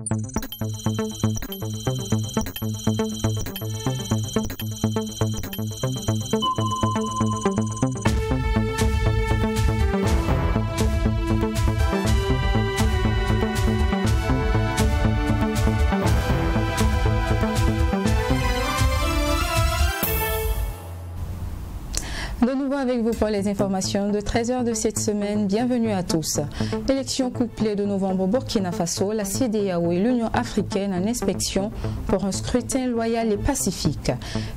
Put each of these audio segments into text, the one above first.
De nouveau avec vous pour les informations de 13h de cette semaine. Bienvenue à tous. Élection couplée de novembre au Burkina Faso, la CEDEAO et l'Union africaine en inspection pour un scrutin loyal et pacifique.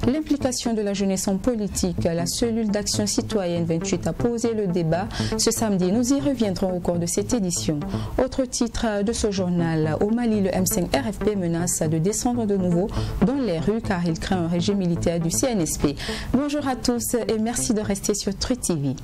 L'implication de la jeunesse en politique, la cellule d'action citoyenne 28 a posé le débat. Ce samedi, nous y reviendrons au cours de cette édition. Autre titre de ce journal, au Mali, le M5 RFP menace de descendre de nouveau dans les rues car il craint un régime militaire du CNSP. Bonjour à tous et merci de rester sur Truth TV.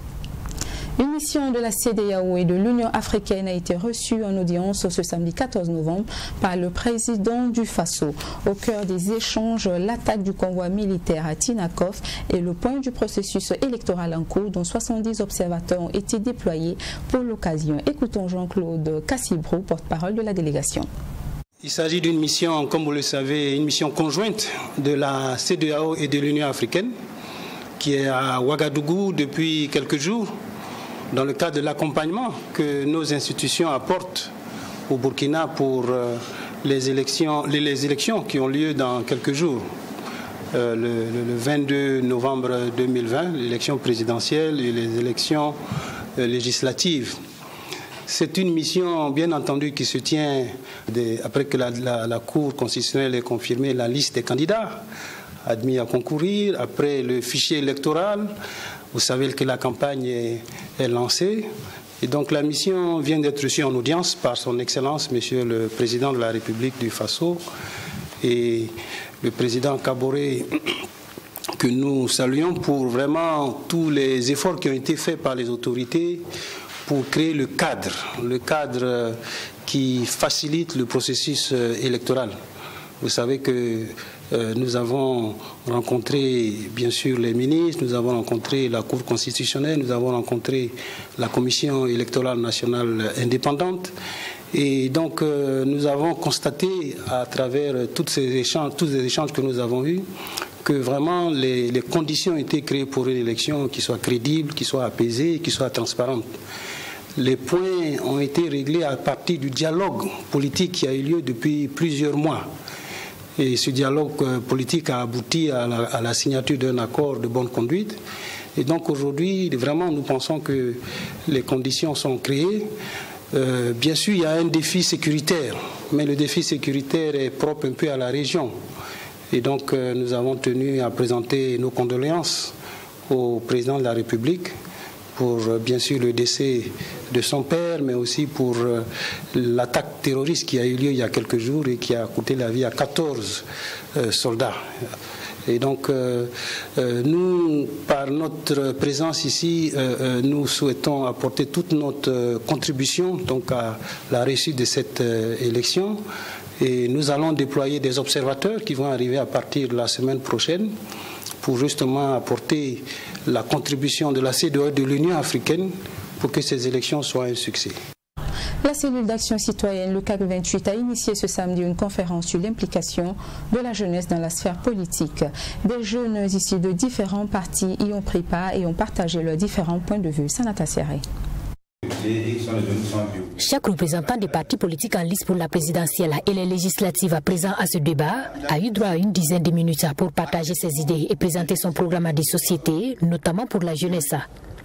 Une mission de la CEDEAO et de l'Union africaine a été reçue en audience ce samedi 14 novembre par le président du Faso. Au cœur des échanges, l'attaque du convoi militaire à Tinakov et le point du processus électoral en cours dont 70 observateurs ont été déployés pour l'occasion. Écoutons Jean-Claude Cassibrou, porte-parole de la délégation. Il s'agit d'une mission, comme vous le savez, une mission conjointe de la CEDEAO et de l'Union africaine qui est à Ouagadougou depuis quelques jours dans le cadre de l'accompagnement que nos institutions apportent au Burkina pour les élections qui ont lieu dans quelques jours. Le 22 novembre 2020, l'élection présidentielle et les élections législatives. C'est une mission, bien entendu, qui se tient après que la Cour constitutionnelle ait confirmé la liste des candidats admis à concourir, après le fichier électoral. Vous savez que la campagne est lancée. Et donc la mission vient d'être reçue en audience par son Excellence, Monsieur le Président de la République du Faso et le Président Kaboré, que nous saluons pour vraiment tous les efforts qui ont été faits par les autorités pour créer le cadre qui facilite le processus électoral. Vous savez que nous avons rencontré bien sûr les ministres, nous avons rencontré la Cour constitutionnelle, nous avons rencontré la Commission électorale nationale indépendante et donc nous avons constaté à travers tous les échanges que nous avons eus que vraiment les conditions ont été créées pour une élection qui soit crédible, qui soit apaisée, qui soit transparente. Les points ont été réglés à partir du dialogue politique qui a eu lieu depuis plusieurs mois. Et ce dialogue politique a abouti à la signature d'un accord de bonne conduite. Et donc aujourd'hui, vraiment, nous pensons que les conditions sont créées. Bien sûr, il y a un défi sécuritaire, mais le défi sécuritaire est propre un peu à la région. Et donc, nous avons tenu à présenter nos condoléances au président de la République pour, bien sûr, le décès de son père, mais aussi pour l'attaque terroriste qui a eu lieu il y a quelques jours et qui a coûté la vie à 14 soldats. Et donc, nous, par notre présence ici, nous souhaitons apporter toute notre contribution donc, à la réussite de cette élection. Et nous allons déployer des observateurs qui vont arriver à partir de la semaine prochaine pour justement apporter la contribution de la CEDEAO et de l'Union africaine pour que ces élections soient un succès. La cellule d'action citoyenne, le CAC 28, a initié ce samedi une conférence sur l'implication de la jeunesse dans la sphère politique. Des jeunes issus de différents partis y ont pris part et ont partagé leurs différents points de vue. Sanata Serré. Chaque représentant des partis politiques en lice pour la présidentielle et les législatives présents à ce débat a eu droit à une dizaine de minutes pour partager ses idées et présenter son programme à des sociétés, notamment pour la jeunesse.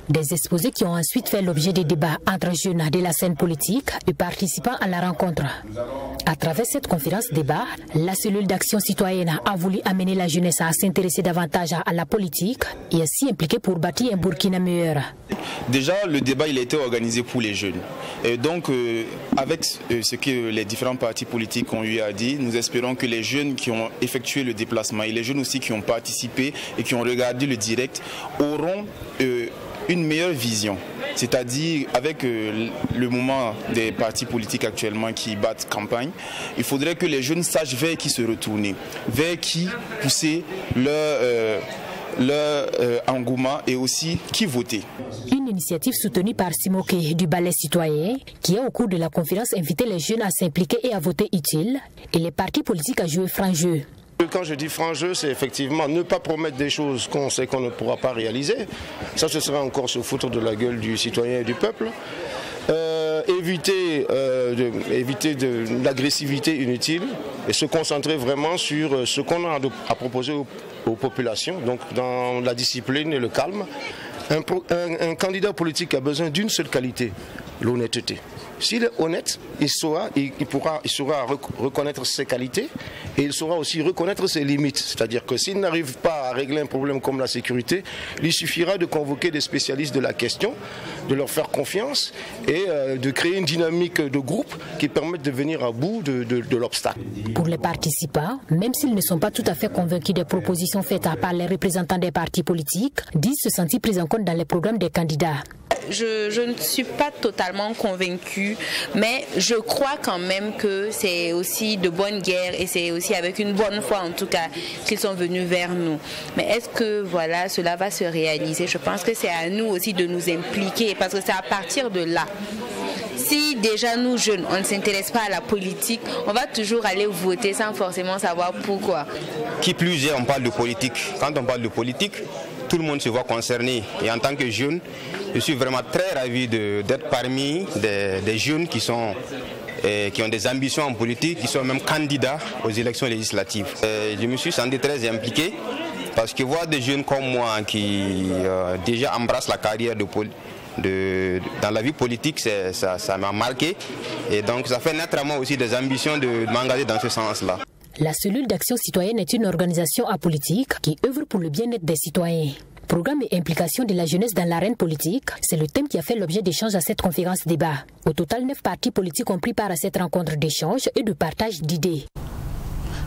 Des exposés qui ont ensuite fait l'objet de débats entre jeunes de la scène politique et participants à la rencontre. À travers cette conférence-débat, la cellule d'action citoyenne a voulu amener la jeunesse à s'intéresser davantage à la politique et à s'y impliquer pour bâtir un Burkina meilleur. Déjà, le débat il a été organisé pour les jeunes. Et donc, avec ce que les différents partis politiques ont eu à dire, nous espérons que les jeunes qui ont effectué le déplacement et les jeunes aussi qui ont participé et qui ont regardé le direct auront une meilleure vision, c'est-à-dire avec le mouvement des partis politiques actuellement qui battent campagne, il faudrait que les jeunes sachent vers qui se retourner, vers qui pousser leur engouement et aussi qui votait. Une initiative soutenue par Simoke du Balai citoyen qui a au cours de la conférence invité les jeunes à s'impliquer et à voter utile et les partis politiques à jouer franc jeu. Quand je dis franc jeu, c'est effectivement ne pas promettre des choses qu'on sait qu'on ne pourra pas réaliser. Ça, ce serait encore se foutre de la gueule du citoyen et du peuple. Éviter de l'agressivité inutile et se concentrer vraiment sur ce qu'on a à proposer aux populations, donc dans la discipline et le calme. Un candidat politique a besoin d'une seule qualité, l'honnêteté. S'il est honnête, il saura reconnaître ses qualités et il saura aussi reconnaître ses limites. C'est-à-dire que s'il n'arrive pas à régler un problème comme la sécurité, il suffira de convoquer des spécialistes de la question, de leur faire confiance et de créer une dynamique de groupe qui permette de venir à bout de l'obstacle. Pour les participants, même s'ils ne sont pas tout à fait convaincus des propositions faites par les représentants des partis politiques, disent se sentir pris en compte dans les programmes des candidats. Je ne suis pas totalement convaincue, mais je crois quand même que c'est aussi de bonne guerre et c'est aussi avec une bonne foi en tout cas qu'ils sont venus vers nous. Mais est-ce que voilà, cela va se réaliser? Je pense que c'est à nous aussi de nous impliquer parce que c'est à partir de là. Si déjà nous jeunes, on ne s'intéresse pas à la politique, on va toujours aller voter sans forcément savoir pourquoi. Qui plus est, on parle de politique. Quand on parle de politique, tout le monde se voit concerné. Et en tant que jeune, je suis vraiment très ravi d'être parmi des jeunes qui ont des ambitions en politique, qui sont même candidats aux élections législatives. Je me suis senti très impliqué parce que voir des jeunes comme moi qui déjà embrassent la carrière dans la vie politique, ça m'a marqué. Et donc ça fait naître à moi aussi des ambitions de m'engager dans ce sens-là. La cellule d'action citoyenne est une organisation apolitique qui œuvre pour le bien-être des citoyens. Programme et implication de la jeunesse dans l'arène politique, c'est le thème qui a fait l'objet d'échanges à cette conférence débat. Au total, 9 partis politiques ont pris part à cette rencontre d'échange et de partage d'idées.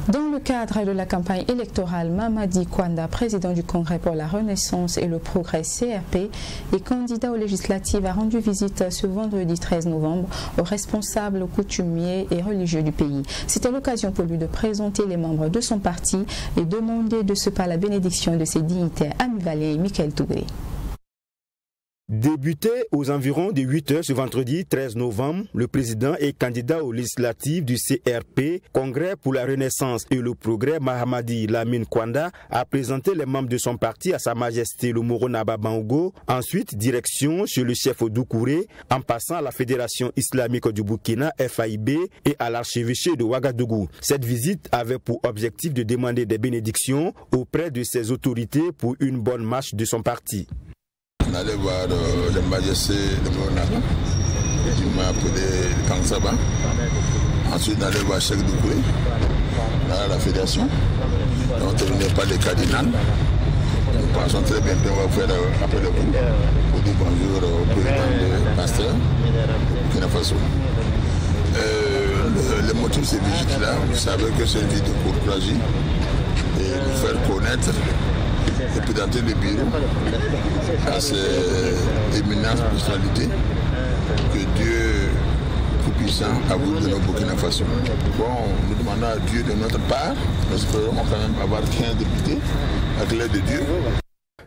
Dans le cadre de la campagne électorale, Mamadi Kwanda, président du Congrès pour la Renaissance et le Progrès CRP et candidat aux législatives, a rendu visite ce vendredi 13 novembre aux responsables coutumiers et religieux du pays. C'était l'occasion pour lui de présenter les membres de son parti et demander de ce pas la bénédiction de ses dignitaires Ami Valé et Michael Tougré. Débuté aux environs de 8 h ce vendredi 13 novembre, le président et candidat aux législatives du CRP, Congrès pour la Renaissance et le Progrès, Mahamadi Lamine Kwanda, a présenté les membres de son parti à Sa Majesté le Moro Naba Bango. Ensuite, direction chez le chef Doukouré, en passant à la Fédération islamique du Burkina, FAIB, et à l'archevêché de Ouagadougou. Cette visite avait pour objectif de demander des bénédictions auprès de ses autorités pour une bonne marche de son parti. On allait voir le majesté de Moronaba, qui m'a appelé Kansaba. Ensuite, on allait voir Cheikh Doukouré, à la fédération. On ne terminait pas les cardinals. Nous pensons très bien qu'on va faire après le coup pour dire bonjour au président de Pasteur, Burkina Faso. Le motif de ces visites-là, vous savez que c'est une visite de courtoisie et nous faire connaître et présenter le bureau à ces éminentes personnalités que Dieu tout-puissant a voulu donner au Burkina Faso. Bon, nous demandons à Dieu de notre part, nous espérons quand même avoir 15 députés avec l'aide de Dieu.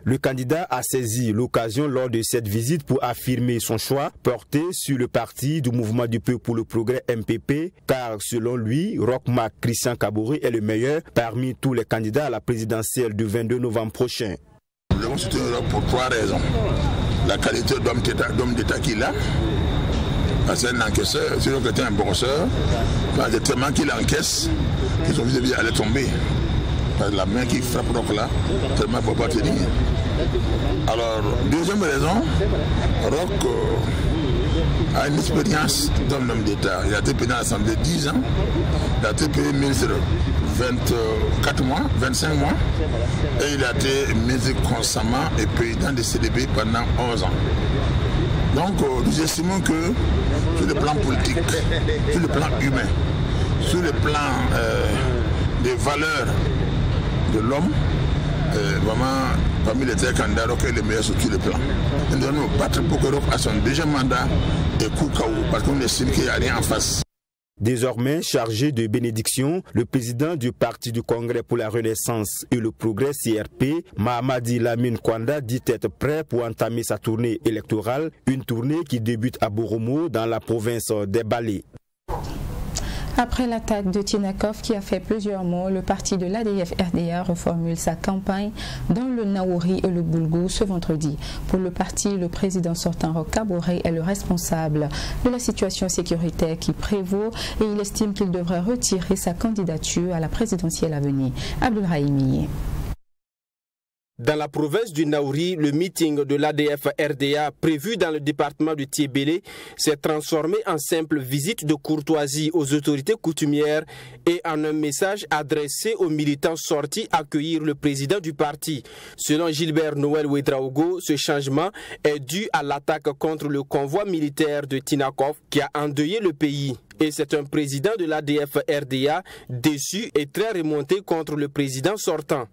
Le candidat a saisi l'occasion lors de cette visite pour affirmer son choix porté sur le parti du Mouvement du Peuple pour le Progrès MPP, car selon lui, Roch-Marc Christian Kaboré est le meilleur parmi tous les candidats à la présidentielle du 22 novembre prochain. Nous devons soutenir Roch pour 3 raisons. La qualité d'homme d'État qu'il a, parce que c'est un encaisseur, c'est lui qui est un bosseur, par des traitements qu'il encaisse, qui sont vis-à-vis allait tomber. La main qui frappe Roch là, tellement il ne peut pas tenir. Alors, deuxième raison, Roch a une expérience d'homme d'État. Il a été président de l'Assemblée 10 ans, il a été premier ministre 24 mois, 25 mois, et il a été ministre constamment et président de CDB pendant 11 ans. Donc, nous estimons que sur le plan politique, sur le plan humain, sur le plan des valeurs de l'homme, vraiment parmi les 3 candidats, Roch est le meilleur sur tous les plans. Nous devons nous battre pour que Roch à son deuxième mandat et coup KO parce qu'on estime qu'il n'y a rien en face. Désormais chargé de bénédiction, le président du Parti du Congrès pour la Renaissance et le Progrès CRP, Mahamadi Lamine Kwanda, dit être prêt pour entamer sa tournée électorale, une tournée qui débute à Boromo dans la province des Balé. Après l'attaque de Tinakov qui a fait plusieurs morts, le parti de l'ADF-RDA reformule sa campagne dans le Naouri et le Boulgou ce vendredi. Pour le parti, le président sortant Roch Kaboré est le responsable de la situation sécuritaire qui prévaut et il estime qu'il devrait retirer sa candidature à la présidentielle à venir. Abdoulrahim. Dans la province du Naouri, le meeting de l'ADF-RDA prévu dans le département de Tiébélé s'est transformé en simple visite de courtoisie aux autorités coutumières et en un message adressé aux militants sortis accueillir le président du parti. Selon Gilbert Noël Ouedraogo, ce changement est dû à l'attaque contre le convoi militaire de Tinakov qui a endeuillé le pays. Et c'est un président de l'ADF-RDA déçu et très remonté contre le président sortant.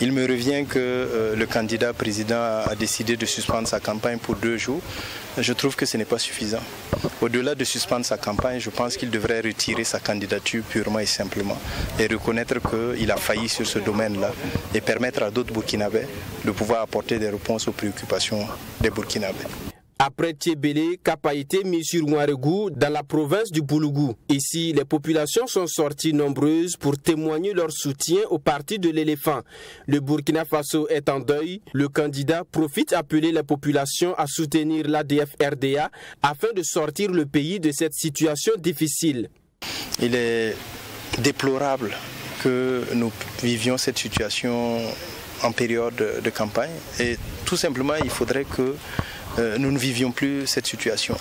Il me revient que le candidat président a décidé de suspendre sa campagne pour 2 jours. Je trouve que ce n'est pas suffisant. Au-delà de suspendre sa campagne, je pense qu'il devrait retirer sa candidature purement et simplement et reconnaître qu'il a failli sur ce domaine-là et permettre à d'autres Burkinabés de pouvoir apporter des réponses aux préoccupations des Burkinabés. Après Tiébélé, Cap a été mis sur Ouaregou dans la province du Boulougou. Ici, les populations sont sorties nombreuses pour témoigner leur soutien au parti de l'éléphant. Le Burkina Faso est en deuil. Le candidat profite appeler la population à soutenir l'ADF-RDA afin de sortir le pays de cette situation difficile. Il est déplorable que nous vivions cette situation en période de campagne et tout simplement il faudrait que nous ne vivions plus cette situation.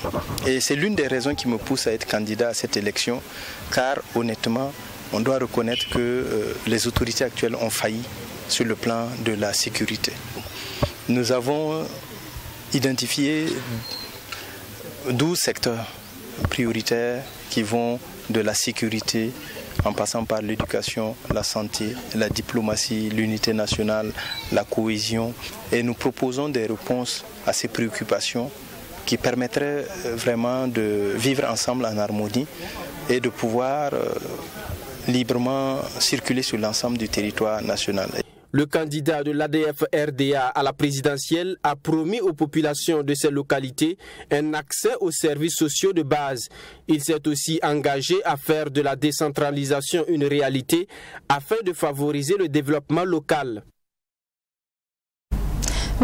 Et c'est l'une des raisons qui me pousse à être candidat à cette élection, car honnêtement, on doit reconnaître que les autorités actuelles ont failli sur le plan de la sécurité. Nous avons identifié 12 secteurs prioritaires qui vont de la sécurité en passant par l'éducation, la santé, la diplomatie, l'unité nationale, la cohésion. Et nous proposons des réponses à ces préoccupations qui permettraient vraiment de vivre ensemble en harmonie et de pouvoir librement circuler sur l'ensemble du territoire national. Le candidat de l'ADF-RDA à la présidentielle a promis aux populations de ces localités un accès aux services sociaux de base. Il s'est aussi engagé à faire de la décentralisation une réalité afin de favoriser le développement local.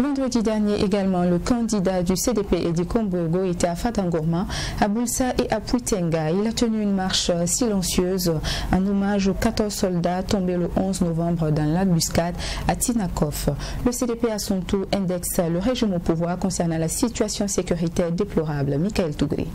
Vendredi dernier également, le candidat du CDP Edi Kombogo était à Fatangourma, à Boulsa et à Puitenga. Il a tenu une marche silencieuse en hommage aux 14 soldats tombés le 11 novembre dans l'embuscade à Tinakov. Le CDP à son tour indexe le régime au pouvoir concernant la situation sécuritaire déplorable. Michael Tougré.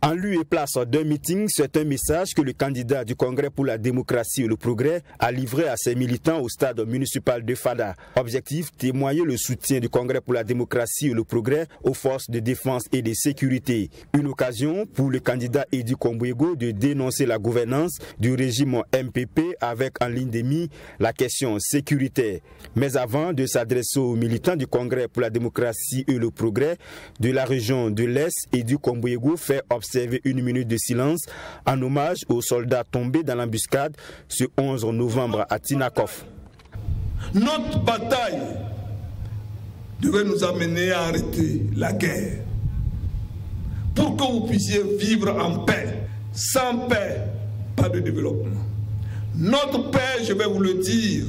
En lieu et place d'un meeting, c'est un message que le candidat du Congrès pour la démocratie et le progrès a livré à ses militants au stade municipal de Fada. Objectif, témoigner le soutien du Congrès pour la démocratie et le progrès aux forces de défense et de sécurité. Une occasion pour le candidat Edi Kombogo de dénoncer la gouvernance du régime MPP avec en ligne de mire la question sécuritaire. Mais avant de s'adresser aux militants du Congrès pour la démocratie et le progrès de la région de l'Est, Edi Kombogo fait observer 1 minute de silence en hommage aux soldats tombés dans l'embuscade ce 11 novembre à Tinakov. Notre bataille devait nous amener à arrêter la guerre pour que vous puissiez vivre en paix. Sans paix, pas de développement. Notre paix, je vais vous le dire,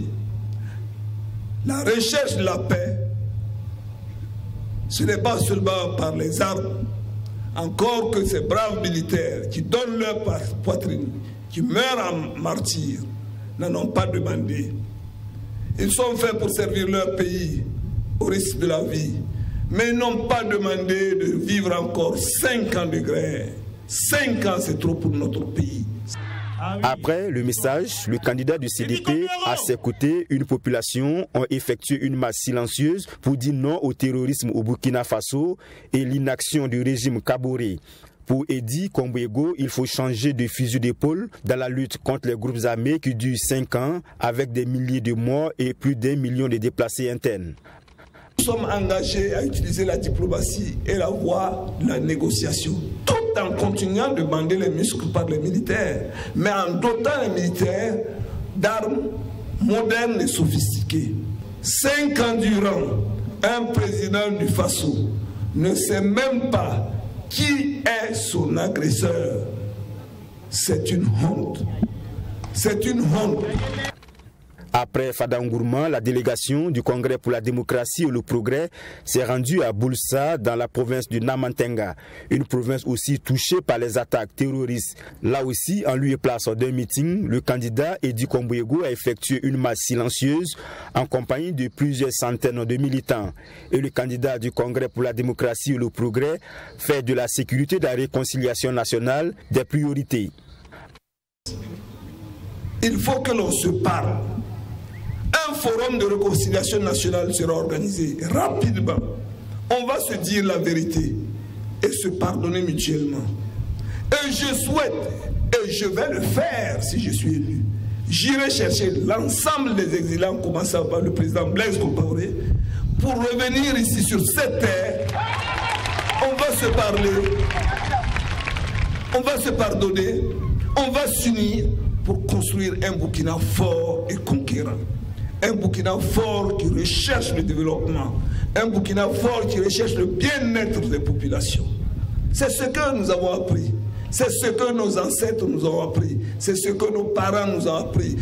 la recherche de la paix, ce n'est pas seulement par les armes. Encore que ces braves militaires qui donnent leur poitrine, qui meurent en martyrs, n'en ont pas demandé. Ils sont faits pour servir leur pays au risque de la vie, mais ils n'ont pas demandé de vivre encore 5 ans de guerre. 5 ans, c'est trop pour notre pays. Après le message, le candidat du CDP, à ses côtés, une population ont effectué une marche silencieuse pour dire non au terrorisme au Burkina Faso et l'inaction du régime Kaboré. Pour Edi Kombogo, il faut changer de fusil d'épaule dans la lutte contre les groupes armés qui durent 5 ans avec des milliers de morts et plus d'1 million de déplacés internes. Nous sommes engagés à utiliser la diplomatie et la voie de la négociation, tout en continuant de bander les muscles par les militaires, mais en dotant les militaires d'armes modernes et sophistiquées. 5 ans durant, un président du Faso ne sait même pas qui est son agresseur. C'est une honte. C'est une honte. Après Fada Ngourma, la délégation du Congrès pour la démocratie et le progrès s'est rendue à Boulsa, dans la province du Namantenga, une province aussi touchée par les attaques terroristes. Là aussi, en lieu et place d'un meeting, le candidat Edi Kombouego a effectué une marche silencieuse en compagnie de plusieurs centaines de militants. Et le candidat du Congrès pour la démocratie et le progrès fait de la sécurité et de la réconciliation nationale des priorités. Il faut que l'on se parle. Un forum de réconciliation nationale sera organisé rapidement. On va se dire la vérité et se pardonner mutuellement. Et je souhaite, et je vais le faire si je suis élu, j'irai chercher l'ensemble des exilés, en commençant par le président Blaise Compaoré, pour revenir ici sur cette terre. On va se parler, on va se pardonner, on va s'unir pour construire un Burkina fort et conquérant. Un Burkina fort qui recherche le développement. Un Burkina fort qui recherche le bien-être des populations. C'est ce que nous avons appris. C'est ce que nos ancêtres nous ont appris. C'est ce que nos parents nous ont appris.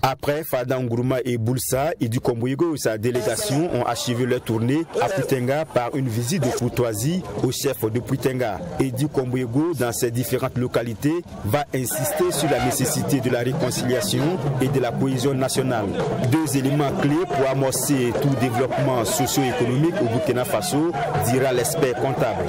Après Fada Ngourma et Boulsa, Edi Kombouego et sa délégation ont achevé leur tournée à Puitenga par une visite de courtoisie au chef de Puitenga. Edi Kombouego, dans ces différentes localités, va insister sur la nécessité de la réconciliation et de la cohésion nationale. 2 éléments clés pour amorcer tout développement socio-économique au Burkina Faso, dira l'expert comptable.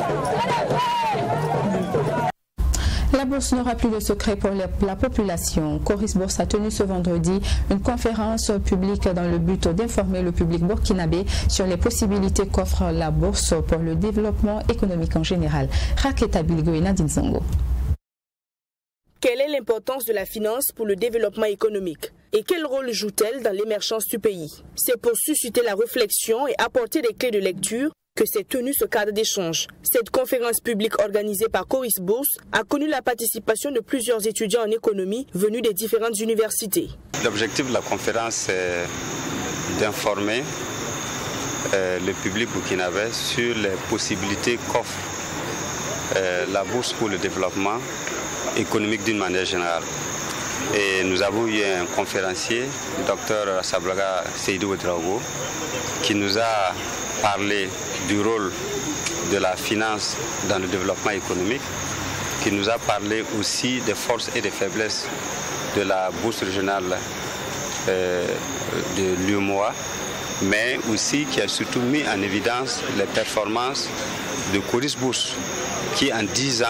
La bourse n'aura plus de secret pour la population. Coris Bourse a tenu ce vendredi une conférence publique dans le but d'informer le public burkinabé sur les possibilités qu'offre la bourse pour le développement économique en général. Raketa Bilgo et Nadine Zongo. Quelle est l'importance de la finance pour le développement économique? Et quel rôle joue-t-elle dans l'émergence du pays? C'est pour susciter la réflexion et apporter des clés de lecture que s'est tenu ce cadre d'échange. Cette conférence publique organisée par Coris Bourse a connu la participation de plusieurs étudiants en économie venus des différentes universités. L'objectif de la conférence est d'informer le public burkinabé sur les possibilités qu'offre la bourse pour le développement économique d'une manière générale. Et nous avons eu un conférencier, Dr Sablaga Seydou Ouedraogo, qui nous a parlé du rôle de la finance dans le développement économique, qui nous a parlé aussi des forces et des faiblesses de la bourse régionale de l'UEMOA, mais aussi qui a surtout mis en évidence les performances de Coris Bourse, qui en 10 ans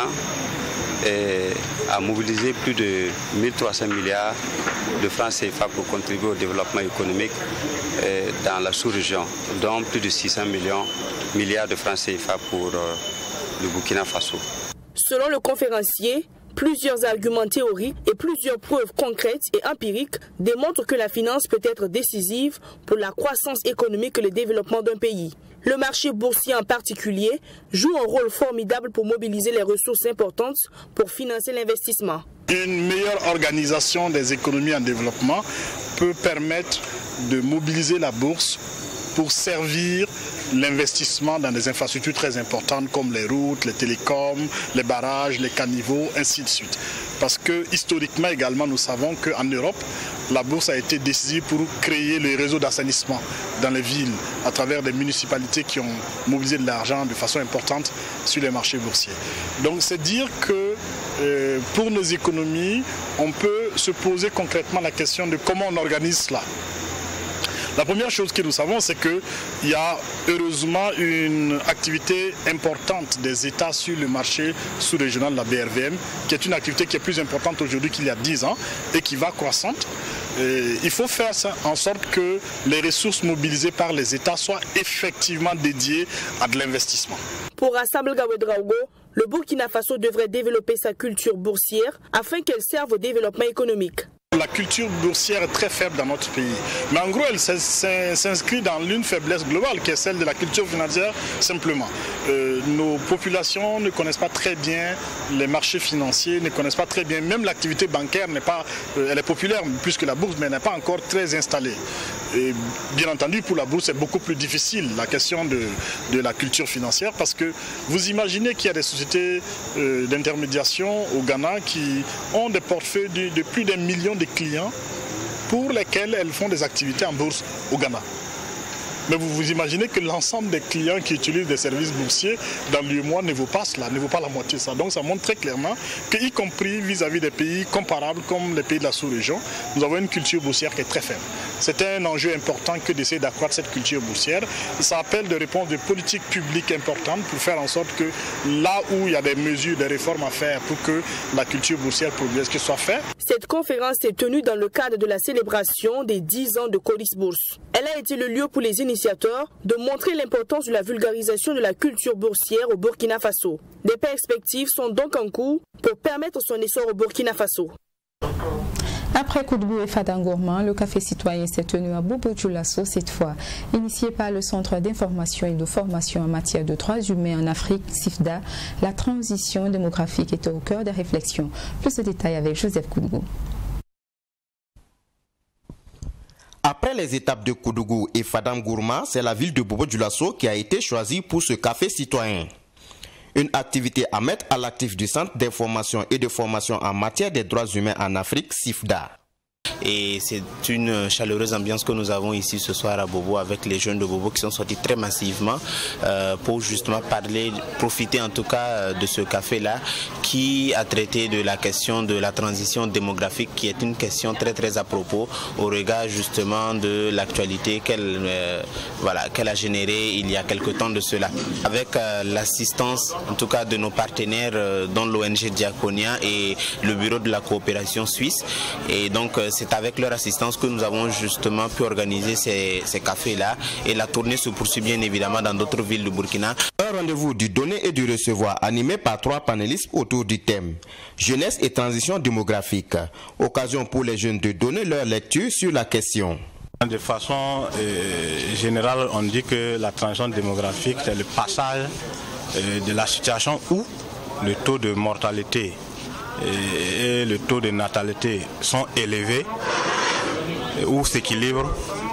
a mobilisé plus de 1300 milliards de francs CFA pour contribuer au développement économique dans la sous-région, dont plus de 600 milliards de francs CFA pour le Burkina Faso. Selon le conférencier, plusieurs arguments théoriques et plusieurs preuves concrètes et empiriques démontrent que la finance peut être décisive pour la croissance économique et le développement d'un pays. Le marché boursier en particulier joue un rôle formidable pour mobiliser les ressources importantes pour financer l'investissement. Une meilleure organisation des économies en développement peut permettre de mobiliser la bourse pour servir l'investissement dans des infrastructures très importantes comme les routes, les télécoms, les barrages, les caniveaux, ainsi de suite. Parce que historiquement également, nous savons qu'en Europe, la bourse a été décisive pour créer les réseaux d'assainissement dans les villes à travers des municipalités qui ont mobilisé de l'argent de façon importante sur les marchés boursiers. Donc c'est dire que pour nos économies, on peut se poser concrètement la question de comment on organise cela. La première chose que nous savons, c'est qu'il y a heureusement une activité importante des États sur le marché sous-régional de la BRVM, qui est une activité qui est plus importante aujourd'hui qu'il y a 10 ans et qui va croissante. Il faut faire ça en sorte que les ressources mobilisées par les États soient effectivement dédiées à de l'investissement. Pour Sablaga Ouedraogo, le Burkina Faso devrait développer sa culture boursière afin qu'elle serve au développement économique. La culture boursière est très faible dans notre pays. Mais en gros, elle s'inscrit dans l'une faiblesse globale qui est celle de la culture financière simplement. Nos populations ne connaissent pas très bien les marchés financiers, ne connaissent pas très bien, même l'activité bancaire n'est pas, elle est populaire plus que la bourse, mais elle n'est pas encore très installée. Et bien entendu, pour la bourse, c'est beaucoup plus difficile la question de la culture financière parce que vous imaginez qu'il y a des sociétés d'intermédiation au Ghana qui ont des portefeuilles de plus d'1 million de clients pour lesquels elles font des activités en bourse au Ghana. Mais vous imaginez que l'ensemble des clients qui utilisent des services boursiers dans l'UEMOA ne vaut pas cela, ne vaut pas la moitié de ça. Donc ça montre très clairement qu'y compris vis-à-vis des pays comparables comme les pays de la sous-région, nous avons une culture boursière qui est très faible. C'est un enjeu important que d'essayer d'accroître cette culture boursière. Ça appelle de répondre des politiques publiques importantes pour faire en sorte que là où il y a des mesures, des réformes à faire pour que la culture boursière progresse, que ce soit fait. Cette conférence s'est tenue dans le cadre de la célébration des 10 ans de Colis Bourse. Elle a été le lieu pour les initiateurs de montrer l'importance de la vulgarisation de la culture boursière au Burkina Faso. Des perspectives sont donc en cours pour permettre son essor au Burkina Faso. Après Koudgou et Fadangourman, le café citoyen s'est tenu à Bobo-Dioulasso cette fois. Initié par le Centre d'information et de formation en matière de droits humains en Afrique, CIFDA, la transition démographique était au cœur des réflexions. Plus de détails avec Joseph Koudgou. Après les étapes de Koudougou et Fadangourma, c'est la ville de Bobo-Dioulasso qui a été choisie pour ce café citoyen. Une activité à mettre à l'actif du Centre d'information et de formation en matière des droits humains en Afrique, CIFDA. Et c'est une chaleureuse ambiance que nous avons ici ce soir à Bobo avec les jeunes de Bobo qui sont sortis très massivement pour justement parler, profiter en tout cas de ce café-là qui a traité de la question de la transition démographique qui est une question très à propos au regard justement de l'actualité qu'elle a générée il y a quelque temps de cela. Avec l'assistance en tout cas de nos partenaires dont l'ONG Diaconia et le bureau de la coopération suisse. Et donc c'est avec leur assistance que nous avons justement pu organiser ces cafés-là et la tournée se poursuit bien évidemment dans d'autres villes du Burkina. Un rendez-vous du donner et du recevoir animé par 3 panélistes autour du thème jeunesse et transition démographique. Occasion pour les jeunes de donner leur lecture sur la question. De façon générale, on dit que la transition démographique, c'est le passage de la situation où le taux de mortalité et le taux de natalité sont élevés ou s'équilibrent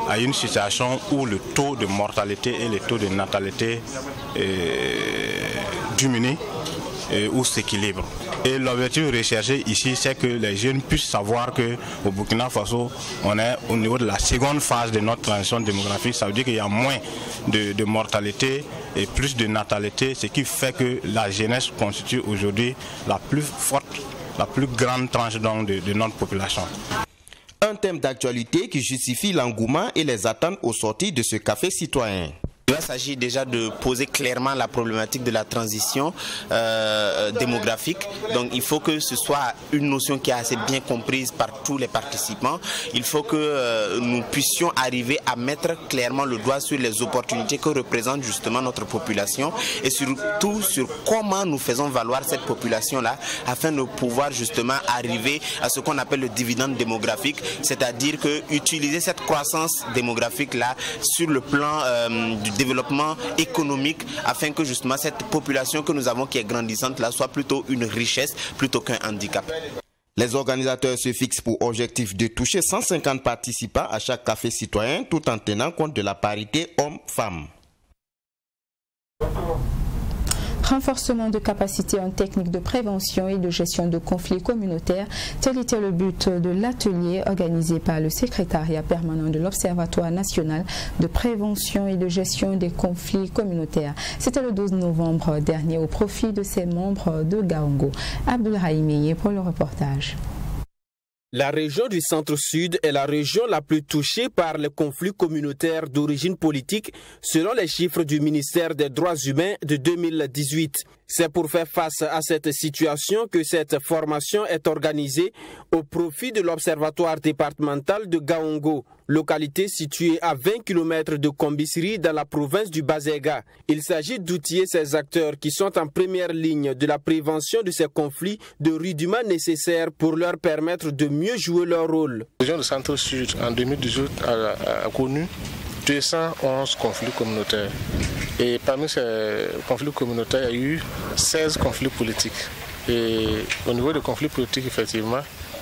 à une situation où le taux de mortalité et le taux de natalité diminuent ou s'équilibrent. Et l'objectif recherché ici, c'est que les jeunes puissent savoir qu'au Burkina Faso, on est au niveau de la seconde phase de notre transition démographique. Ça veut dire qu'il y a moins de mortalité et plus de natalité, ce qui fait que la jeunesse constitue aujourd'hui la plus forte, la plus grande tranche de notre population. Un thème d'actualité qui justifie l'engouement et les attentes aux sorties de ce café citoyen. Il s'agit déjà de poser clairement la problématique de la transition démographique. Donc il faut que ce soit une notion qui est assez bien comprise par tous les participants. Il faut que nous puissions arriver à mettre clairement le doigt sur les opportunités que représente justement notre population et surtout sur comment nous faisons valoir cette population-là afin de pouvoir justement arriver à ce qu'on appelle le dividende démographique, c'est-à-dire que utiliser cette croissance démographique-là sur le plan du développement économique afin que justement cette population que nous avons qui est grandissante là soit plutôt une richesse plutôt qu'un handicap. Les organisateurs se fixent pour objectif de toucher 150 participants à chaque café citoyen tout en tenant compte de la parité homme-femme. Renforcement de capacités en technique de prévention et de gestion de conflits communautaires, tel était le but de l'atelier organisé par le secrétariat permanent de l'Observatoire national de prévention et de gestion des conflits communautaires. C'était le 12 novembre dernier au profit de ses membres de Gaongo. Abdoulrahim pour le reportage. La région du Centre-Sud est la région la plus touchée par les conflits communautaires d'origine politique selon les chiffres du ministère des Droits humains de 2018. C'est pour faire face à cette situation que cette formation est organisée au profit de l'Observatoire départemental de Gaongo, localité située à 20 km de Kombisiri dans la province du Bazega. Il s'agit d'outiller ces acteurs qui sont en première ligne de la prévention de ces conflits de rudiments nécessaires pour leur permettre de mieux jouer leur rôle. La région du Centre-Sud en 2018 a connu 211 conflits communautaires. Et parmi ces conflits communautaires, il y a eu 16 conflits politiques. Et au niveau des conflits politiques, effectivement,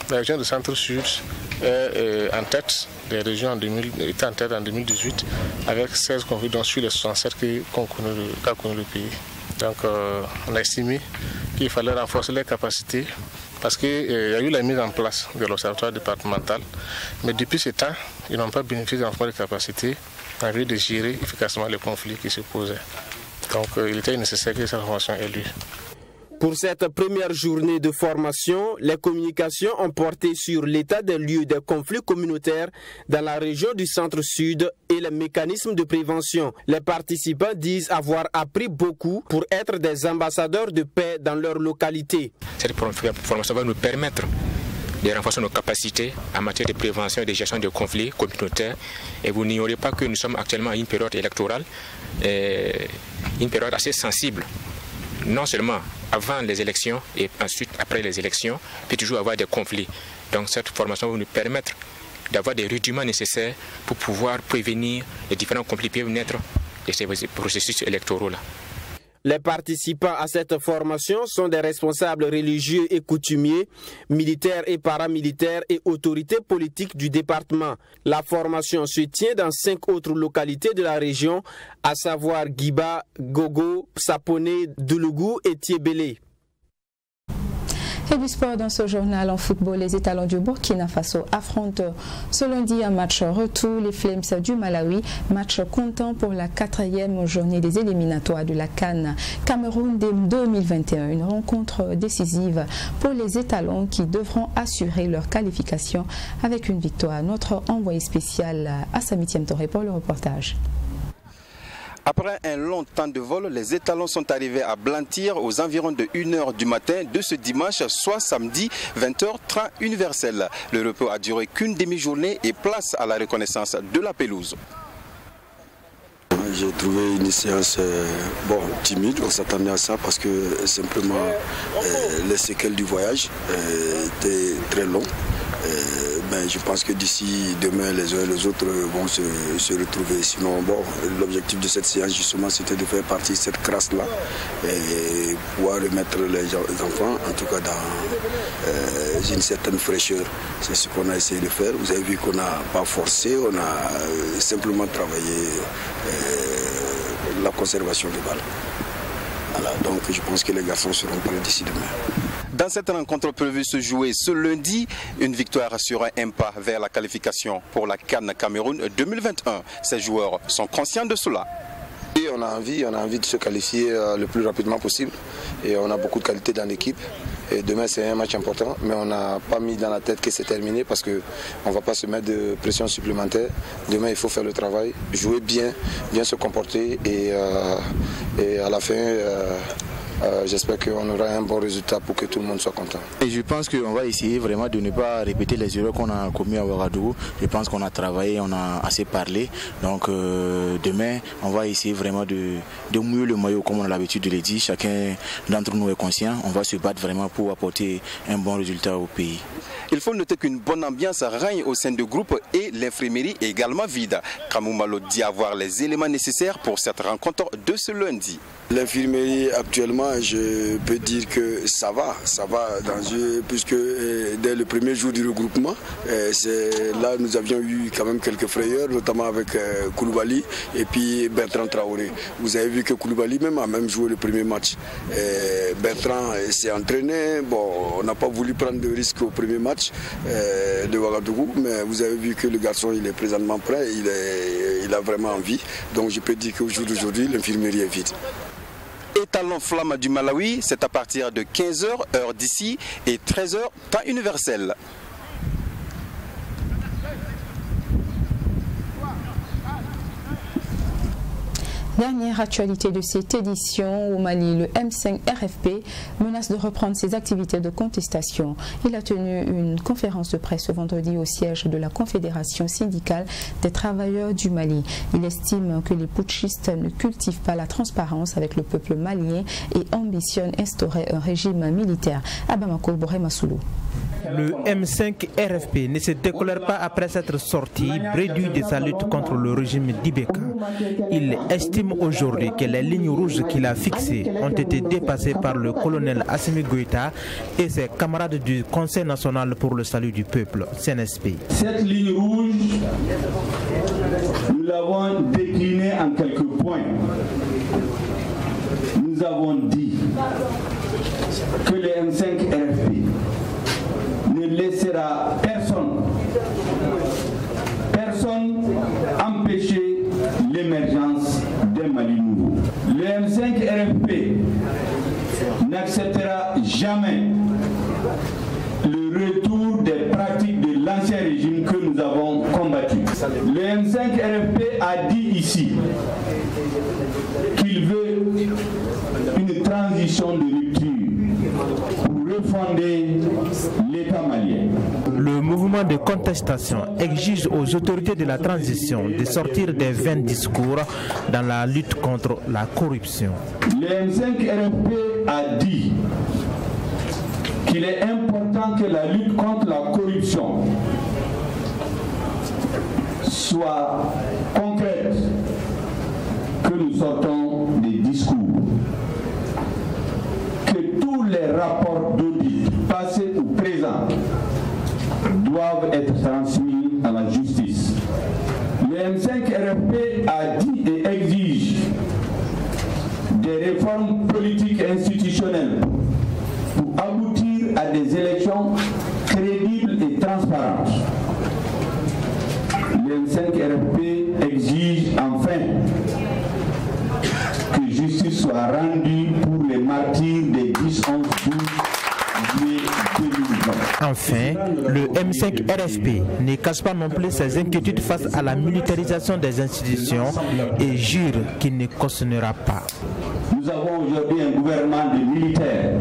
la région du Centre-Sud est en tête des régions était en tête en 2018 avec 16 conflits, dont sur les 67 qu'a connu le pays. Donc on a estimé qu'il fallait renforcer les capacités parce qu'il y a eu la mise en place de l'observatoire départemental. Mais depuis ce temps, ils n'ont pas bénéficié d'un renfort de capacités en vue de gérer efficacement les conflits qui se posaient. Donc il était nécessaire que cette formation ait lieu. Pour cette première journée de formation, les communications ont porté sur l'état des lieux des conflits communautaires dans la région du Centre-Sud et les mécanismes de prévention. Les participants disent avoir appris beaucoup pour être des ambassadeurs de paix dans leur localité. Cette formation va nous permettre de renforcer nos capacités en matière de prévention et de gestion de conflits communautaires. Et vous n'ignorez pas que nous sommes actuellement à une période électorale, une période assez sensible. Non seulement avant les élections et ensuite après les élections, il peut toujours avoir des conflits. Donc cette formation va nous permettre d'avoir des rudiments nécessaires pour pouvoir prévenir les différents conflits qui peuvent naître de ces processus électoraux-là. Les participants à cette formation sont des responsables religieux et coutumiers, militaires et paramilitaires et autorités politiques du département. La formation se tient dans 5 autres localités de la région, à savoir Guiba, Gogo, Sapone, Doulougou et Tiébélé. Et du sport dans ce journal en football, les étalons du Burkina Faso affrontent ce lundi un match retour les Flames du Malawi, match comptant pour la 4e journée des éliminatoires de la CAN Cameroun 2021. Une rencontre décisive pour les étalons qui devront assurer leur qualification avec une victoire. Notre envoyé spécial Assami Tiemtore pour le reportage. Après un long temps de vol, les étalons sont arrivés à Blantyre aux environs de 1h du matin de ce dimanche, soit samedi 20h, train universel. Le repos a duré qu'une demi-journée et place à la reconnaissance de la pelouse. J'ai trouvé une séance timide, on s'attendait à ça parce que simplement les séquelles du voyage étaient très longues. Je pense que d'ici demain, les uns et les autres vont se retrouver. Sinon, l'objectif de cette séance, justement, c'était de faire partie de cette crasse-là et pouvoir remettre les enfants, en tout cas, dans une certaine fraîcheur. C'est ce qu'on a essayé de faire. Vous avez vu qu'on n'a pas forcé, on a simplement travaillé la conservation des balles. Voilà, donc je pense que les garçons seront prêts d'ici demain. Dans cette rencontre prévue se jouer ce lundi, une victoire assurera un pas vers la qualification pour la CAN Cameroun 2021. Ces joueurs sont conscients de cela. Et on a envie de se qualifier le plus rapidement possible et on a beaucoup de qualité dans l'équipe. Et demain c'est un match important, mais on n'a pas mis dans la tête que c'est terminé parce qu'on ne va pas se mettre de pression supplémentaire. Demain il faut faire le travail, jouer bien se comporter et à la fin j'espère qu'on aura un bon résultat pour que tout le monde soit content. Et je pense qu'on va essayer vraiment de ne pas répéter les erreurs qu'on a commises à Ouagadougou. Je pense qu'on a travaillé, on a assez parlé. Donc demain, on va essayer vraiment de mouiller le maillot comme on a l'habitude de le dire. Chacun d'entre nous est conscient. On va se battre vraiment pour apporter un bon résultat au pays. Il faut noter qu'une bonne ambiance règne au sein du groupe et l'infirmerie est également vide. Kamou Malo dit avoir les éléments nécessaires pour cette rencontre de ce lundi. L'infirmerie actuellement, je peux dire que ça va puisque dès le premier jour du regroupement, là nous avions eu quand même quelques frayeurs, notamment avec Koulibaly et puis Bertrand Traoré. Vous avez vu que Koulibaly a même joué le premier match. Bertrand s'est entraîné, on n'a pas voulu prendre de risque au premier match de Ouagadougou, mais vous avez vu que le garçon il est présentement prêt, il a vraiment envie. Donc je peux dire qu'au jour d'aujourd'hui, l'infirmerie est vide. Étalon Flamme du Malawi, c'est à partir de 15h, heure d'ici, et 13h, temps universel. Dernière actualité de cette édition, au Mali, le M5 RFP menace de reprendre ses activités de contestation. Il a tenu une conférence de presse ce vendredi au siège de la Confédération syndicale des travailleurs du Mali. Il estime que les putschistes ne cultivent pas la transparence avec le peuple malien et ambitionnent instaurer un régime militaire. À Bamako, Boré Soulou. Le M5 RFP ne se décolère pas après s'être sorti, réduit de sa lutte contre le régime d'Ibeka. Il estime aujourd'hui que les lignes rouges qu'il a fixées ont été dépassées par le colonel Assimi Goïta et ses camarades du Conseil national pour le salut du peuple, CNSP. Cette ligne rouge, nous l'avons déclinée en quelques points. Nous avons dit que le M5 RFP ne laissera personne empêcher l'émergence d'un Mali nouveau. Le M5 RFP n'acceptera jamais le retour des pratiques de l'ancien régime que nous avons combattu. Le M5 RFP a dit ici qu'il veut une transition de rupture pour refonder l'État malien. Le mouvement de contestation exige aux autorités de la transition de sortir des vains discours dans la lutte contre la corruption. Le M5 RFP a dit qu'il est important que la lutte contre la corruption soit concrète, que nous sortons des discours, que tous les rapports d'audit, passés ou présents, doivent être transmis à la justice. Le M5 RFP a dit et exige des réformes politiques et institutionnelles pour aboutir à des élections crédibles et transparentes. Le M5 RFP exige enfin que justice soit rendue pour les martyrs des 10-11-12 juillet 2020. Enfin, le M5 RFP ne cache pas non plus ses inquiétudes face à la militarisation des institutions et jure qu'il ne cautionnera pas. Nous avons aujourd'hui un gouvernement de militaires,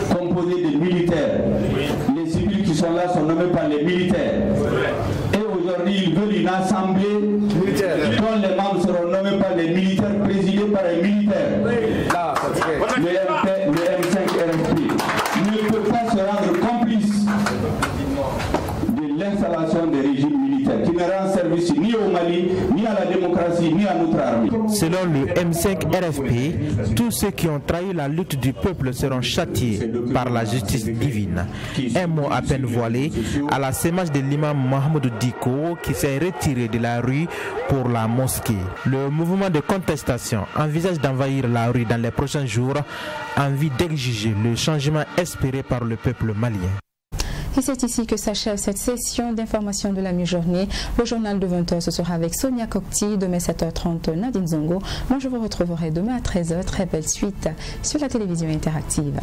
composé de militaires. Les civils qui sont là sont nommés par les militaires. Et aujourd'hui, ils veulent une assemblée dont les membres seront nommés par les militaires, présidés par les militaires. Le M5 RFP ne peut pas se rendre complice de l'installation des régimes militaires qui ne rendent service ni au Mali, ni à la démocratie, ni à notre armée. Selon le M5 RFP, tous ceux qui ont trahi la lutte du peuple seront châtiés par la justice divine. Un mot à peine voilé à la sémage de l'imam Mohamed Diko qui s'est retiré de la rue pour la mosquée. Le mouvement de contestation envisage d'envahir la rue dans les prochains jours en vue d'exiger le changement espéré par le peuple malien. Et c'est ici que s'achève cette session d'information de la mi-journée. Le journal de 20h, ce sera avec Sonia Kokti, demain 7h30 Nadine Zongo. Moi, je vous retrouverai demain à 13h. Très belle suite sur la télévision interactive.